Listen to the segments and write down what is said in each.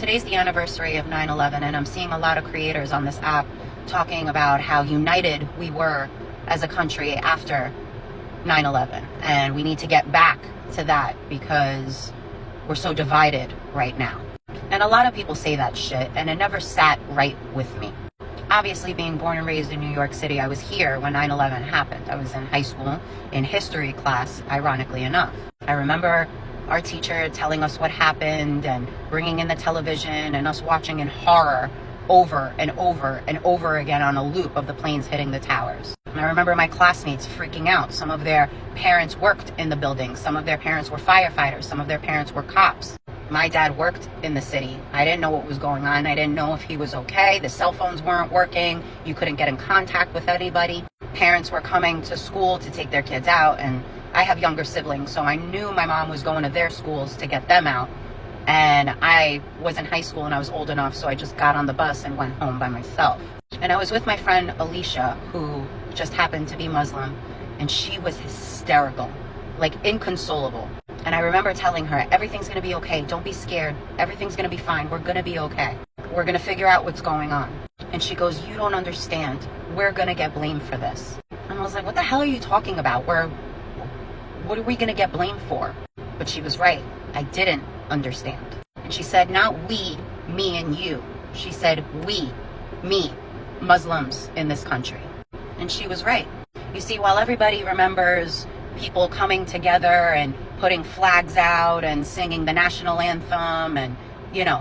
Today's the anniversary of 9/11, and I'm seeing a lot of creators on this app talking about how united we were as a country after 9/11, and we need to get back to that because we're so divided right now. And a lot of people say that shit, and it never sat right with me. Obviously, being born and raised in New York City, I was here when 9/11 happened. I was in high school in history class, ironically enough. I remember our teacher telling us what happened and bringing in the television and us watching in horror over and over and over again on a loop of the planes hitting the towers. And I remember my classmates freaking out. Some of their parents worked in the building. Some of their parents were firefighters. Some of their parents were cops. My dad worked in the city. I didn't know what was going on. I didn't know if he was okay. The cell phones weren't working. You couldn't get in contact with anybody. Parents were coming to school to take their kids out, and I have younger siblings, so I knew my mom was going to their schools to get them out. And I was in high school and I was old enough, so I just got on the bus and went home by myself. And I was with my friend Alicia, who just happened to be Muslim, and she was hysterical, like inconsolable. And I remember telling her, everything's going to be okay. Don't be scared. Everything's going to be fine. We're going to be okay. We're going to figure out what's going on. And she goes, you don't understand. We're going to get blamed for this. And I was like, what the hell are you talking about? What are we going to get blamed for? But she was right. I didn't understand. And she said, not we, me and you. She said, we, me, Muslims in this country. And she was right. You see, while everybody remembers people coming together and putting flags out and singing the national anthem and,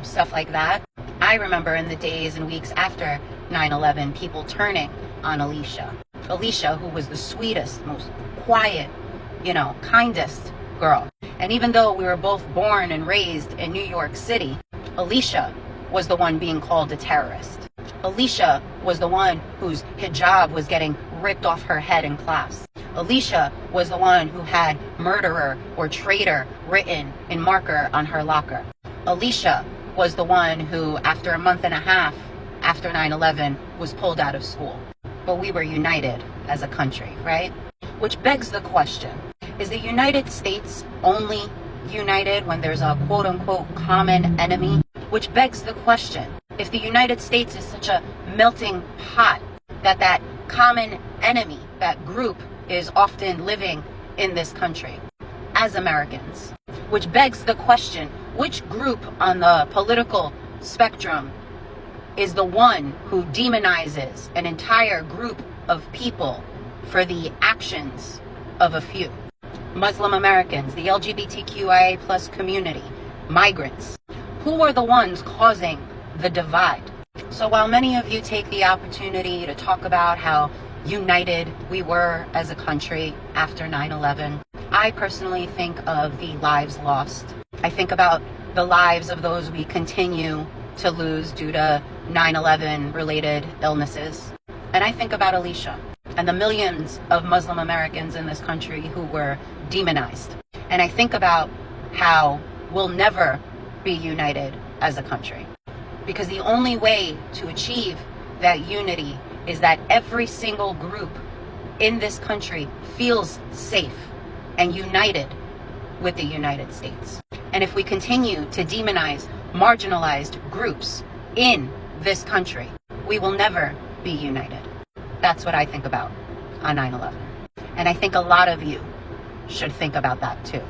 stuff like that, I remember in the days and weeks after 9/11, people turning on Alicia. Alicia, who was the sweetest, most quiet, kindest girl. And even though we were both born and raised in New York City, Alicia was the one being called a terrorist. Alicia was the one whose hijab was getting ripped off her head in class. Alicia was the one who had murderer or traitor written in marker on her locker. Alicia was the one who, after a month and a half after 9/11, was pulled out of school. But we were united as a country, right? Which begs the question, is the United States only united when there's a quote-unquote common enemy? Which begs the question, if the United States is such a melting pot that common enemy, that group, is often living in this country as Americans. Which begs the question, which group on the political spectrum is the one who demonizes an entire group of people for the actions of a few? Muslim Americans, the LGBTQIA plus community, migrants. Who are the ones causing the divide? So while many of you take the opportunity to talk about how united we were as a country after 9/11, I personally think of the lives lost. I think about the lives of those we continue to lose due to 9/11 related illnesses. And I think about Alicia and the millions of Muslim Americans in this country who were demonized. And I think about how we'll never be united as a country. Because the only way to achieve that unity is that every single group in this country feels safe and united with the United States. And if we continue to demonize marginalized groups in this country, we will never be united. That's what I think about on 9/11. And I think a lot of you should think about that too.